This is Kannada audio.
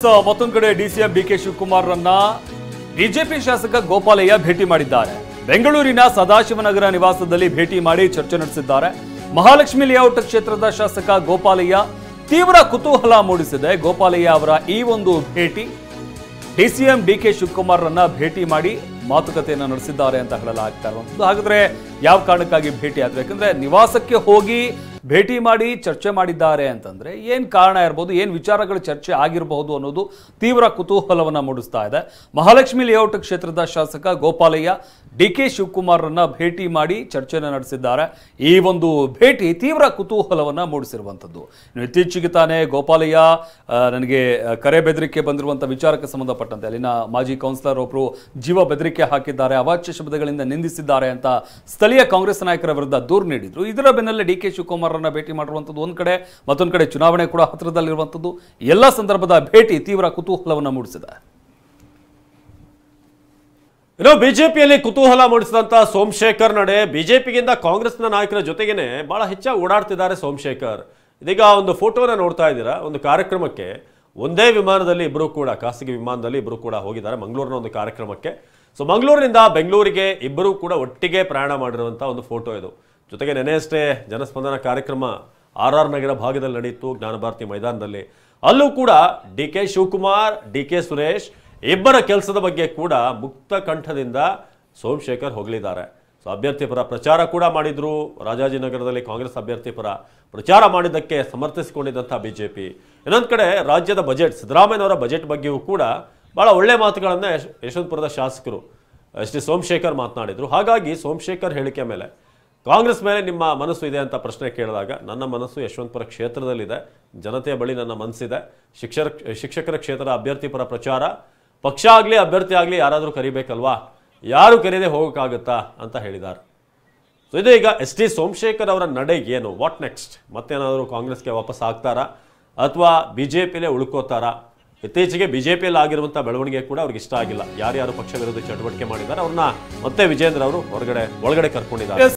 ಮತ್ತೊಂದು ಕಡೆ ಡಿಸಿಎಂ ಡಿಕೆ ಶಿವಕುಮಾರ್ ರನ್ನ ಬಿಜೆಪಿ ಶಾಸಕ ಗೋಪಾಲಯ್ಯ ಭೇಟಿ ಮಾಡಿದ್ದಾರೆ. ಬೆಂಗಳೂರಿನ ಸದಾಶಿವನಗರ ನಿವಾಸದಲ್ಲಿ ಭೇಟಿ ಮಾಡಿ ಚರ್ಚೆ ನಡೆಸಿದ್ದಾರೆ. ಮಹಾಲಕ್ಷ್ಮಿ ಲೇಔಟ್ ಕ್ಷೇತ್ರದ ಶಾಸಕ ಗೋಪಾಲಯ್ಯ ತೀವ್ರ ಕುತೂಹಲ ಮೂಡಿಸಿದೆ. ಗೋಪಾಲಯ್ಯ ಅವರ ಈ ಒಂದು ಭೇಟಿ ಡಿಸಿಎಂ ಡಿಕೆ ಶಿವಕುಮಾರ್ ರನ್ನ ಭೇಟಿ ಮಾಡಿ ಮಾತುಕತೆಯನ್ನು ನಡೆಸಿದ್ದಾರೆ ಅಂತ ಹೇಳಲಾಗ್ತಾ ಇರುವಂತದ್ದು. ಹಾಗಾದ್ರೆ ಯಾವ ಕಾರಣಕ್ಕಾಗಿ ಭೇಟಿ ಆದ್ರೆ, ಯಾಕಂದ್ರೆ ನಿವಾಸಕ್ಕೆ ಹೋಗಿ ಭೇಟಿ ಮಾಡಿ ಚರ್ಚೆ ಮಾಡಿದ್ದಾರೆ ಅಂತಂದ್ರೆ ಏನ್ ಕಾರಣ ಇರಬಹುದು, ಏನ್ ವಿಚಾರಗಳು ಚರ್ಚೆ ಆಗಿರಬಹುದು ಅನ್ನೋದು ತೀವ್ರ ಕುತೂಹಲವನ್ನ ಮೂಡಿಸ್ತಾ ಇದೆ. ಮಹಾಲಕ್ಷ್ಮಿ ಲೇಔಟ್ ಕ್ಷೇತ್ರದ ಶಾಸಕ ಗೋಪಾಲಯ್ಯ ಡಿಕೆ ಶಿವಕುಮಾರ್ ರನ್ನ ಭೇಟಿ ಮಾಡಿ ಚರ್ಚೆಯನ್ನು ನಡೆಸಿದ್ದಾರೆ. ಈ ಒಂದು ಭೇಟಿ ತೀವ್ರ ಕುತೂಹಲವನ್ನ ಮೂಡಿಸಿರುವಂತದ್ದು. ಇತ್ತೀಚೆಗೆ ತಾನೇ ಗೋಪಾಲಯ್ಯ ನನಗೆ ಕರೆ ಬೆದರಿಕೆ ಬಂದಿರುವಂತಹ ವಿಚಾರಕ್ಕೆ ಸಂಬಂಧಪಟ್ಟಂತೆ ಅಲ್ಲಿನ ಮಾಜಿ ಕೌನ್ಸಿಲರ್ ಒಬ್ಬರು ಜೀವ ಬೆದರಿಕೆ ಹಾಕಿದ್ದಾರೆ, ಅವಾಚ್ಯ ಶಬ್ದಗಳಿಂದ ನಿಂದಿಸಿದ್ದಾರೆ ಅಂತ ಸ್ಥಳೀಯ ಕಾಂಗ್ರೆಸ್ ನಾಯಕರ ವಿರುದ್ಧ ದೂರು ನೀಡಿದ್ರು. ಇದರ ಬೆನ್ನಲ್ಲೇ ಡಿಕೆ ಶಿವಕುಮಾರ್ ಭೇಟಿ ಮಾಡಿರುವಂತದ್ದು ಒಂದ್ ಕಡೆ, ಮತ್ತೊಂದು ಕಡೆ ಚುನಾವಣೆ ಕೂಡ ಹತ್ತಿರದಲ್ಲಿರುವಂತದ್ದು. ಎಲ್ಲ ಸಂದರ್ಭದ ಭೇಟಿ ತೀವ್ರ ಕುತೂಹಲವನ್ನು ಮೂಡಿಸಿದೆ. ಇನ್ನು ಬಿಜೆಪಿಯಲ್ಲಿ ಕುತೂಹಲ ಮೂಡಿಸಿದಂತ ಸೋಮಶೇಖರ್ ನಡೆ ಬಿಜೆಪಿಗಿಂತ ಕಾಂಗ್ರೆಸ್ನ ನಾಯಕರ ಜೊತೆಗೇನೆ ಬಹಳ ಹೆಚ್ಚಾಗಿ ಓಡಾಡ್ತಿದ್ದಾರೆ ಸೋಮಶೇಖರ್. ಇದೀಗ ಒಂದು ಫೋಟೋನ ನೋಡ್ತಾ ಇದ್ದೀರಾ. ಒಂದು ಕಾರ್ಯಕ್ರಮಕ್ಕೆ ಒಂದೇ ವಿಮಾನದಲ್ಲಿ ಇಬ್ಬರು ಕೂಡ, ಖಾಸಗಿ ವಿಮಾನದಲ್ಲಿ ಇಬ್ಬರು ಕೂಡ ಹೋಗಿದ್ದಾರೆ ಮಂಗಳೂರಿನ ಒಂದು ಕಾರ್ಯಕ್ರಮಕ್ಕೆ. ಸೊ ಮಂಗಳೂರಿನಿಂದ ಬೆಂಗಳೂರಿಗೆ ಇಬ್ಬರು ಕೂಡ ಒಟ್ಟಿಗೆ ಪ್ರಯಾಣ ಮಾಡಿರುವಂತ ಒಂದು ಫೋಟೋ ಇದು. ಜೊತೆಗೆ ನೆನೆಯಷ್ಟೇ ಜನಸ್ಪಂದನ ಕಾರ್ಯಕ್ರಮ RR ನಗರ ಭಾಗದಲ್ಲಿ ನಡೆಯಿತು, ಜ್ಞಾನಭಾರತಿ ಮೈದಾನದಲ್ಲಿ. ಅಲ್ಲೂ ಕೂಡ ಡಿಕೆ ಶಿವಕುಮಾರ್, ಡಿಕೆ ಸುರೇಶ್ ಇಬ್ಬರ ಕೆಲಸದ ಬಗ್ಗೆ ಕೂಡ ಮುಕ್ತ ಕಂಠದಿಂದ ಸೋಮಶೇಖರ್ ಹೊಗಳಿದ್ದಾರೆ. ಸೊ ಅಭ್ಯರ್ಥಿ ಪರ ಪ್ರಚಾರ ಕೂಡ ಮಾಡಿದ್ರು. ರಾಜಾಜಿನಗರದಲ್ಲಿ ಕಾಂಗ್ರೆಸ್ ಅಭ್ಯರ್ಥಿ ಪರ ಪ್ರಚಾರ ಮಾಡಿದ್ದಕ್ಕೆ ಸಮರ್ಥಿಸಿಕೊಂಡಿದ್ದಂಥ ಬಿಜೆಪಿ. ಇನ್ನೊಂದು ಕಡೆ ರಾಜ್ಯದ ಬಜೆಟ್, ಸಿದ್ದರಾಮಯ್ಯನವರ ಬಜೆಟ್ ಬಗ್ಗೆಯೂ ಕೂಡ ಬಹಳ ಒಳ್ಳೆ ಮಾತುಗಳನ್ನ ಯಶವಂತಪುರದ ಶಾಸಕರು SD ಸೋಮಶೇಖರ್ ಮಾತನಾಡಿದ್ರು. ಹಾಗಾಗಿ ಸೋಮಶೇಖರ್ ಹೇಳಿಕೆ ಮೇಲೆ, ಕಾಂಗ್ರೆಸ್ ಮೇಲೆ ನಿಮ್ಮ ಮನಸ್ಸು ಇದೆ ಅಂತ ಪ್ರಶ್ನೆ ಕೇಳಿದಾಗ, ನನ್ನ ಮನಸ್ಸು ಯಶವಂತಪುರ ಕ್ಷೇತ್ರದಲ್ಲಿದೆ, ಜನತೆಯ ಬಳಿ ನನ್ನ ಮನಸ್ಸಿದೆ. ಶಿಕ್ಷಕರ ಕ್ಷೇತ್ರದ ಅಭ್ಯರ್ಥಿ ಪರ ಪ್ರಚಾರ, ಪಕ್ಷ ಆಗಲಿ ಅಭ್ಯರ್ಥಿ ಆಗಲಿ ಯಾರಾದರೂ ಕರಿಬೇಕಲ್ವಾ, ಯಾರು ಕರೀದೆ ಹೋಗೋಕ್ಕಾಗುತ್ತಾ ಅಂತ ಹೇಳಿದ್ದಾರೆ. ಸೊ ಇದು ಈಗ SD ಸೋಮಶೇಖರ್ ಅವರ ನಡೆ ಏನು, ವಾಟ್ ನೆಕ್ಸ್ಟ್? ಮತ್ತೇನಾದರೂ ಕಾಂಗ್ರೆಸ್ಗೆ ವಾಪಸ್ ಆಗ್ತಾರಾ ಅಥವಾ ಬಿಜೆಪಿಲೇ ಉಳ್ಕೋತಾರಾ? ಇತ್ತೀಚೆಗೆ ಬಿಜೆಪಿಯಲ್ಲಿ ಆಗಿರುವಂಥ ಬೆಳವಣಿಗೆ ಕೂಡ ಅವ್ರಿಗೆ ಇಷ್ಟ ಆಗಿಲ್ಲ. ಯಾರ್ಯಾರು ಪಕ್ಷ ವಿರೋಧಿ ಚಟುವಟಿಕೆ ಮಾಡಿದ್ದಾರೆ ಅವ್ರನ್ನ ಮತ್ತೆ ವಿಜೇಂದ್ರ ಅವರು ಒಳಗಡೆ ಕರ್ಕೊಂಡಿದ್ದಾರೆ.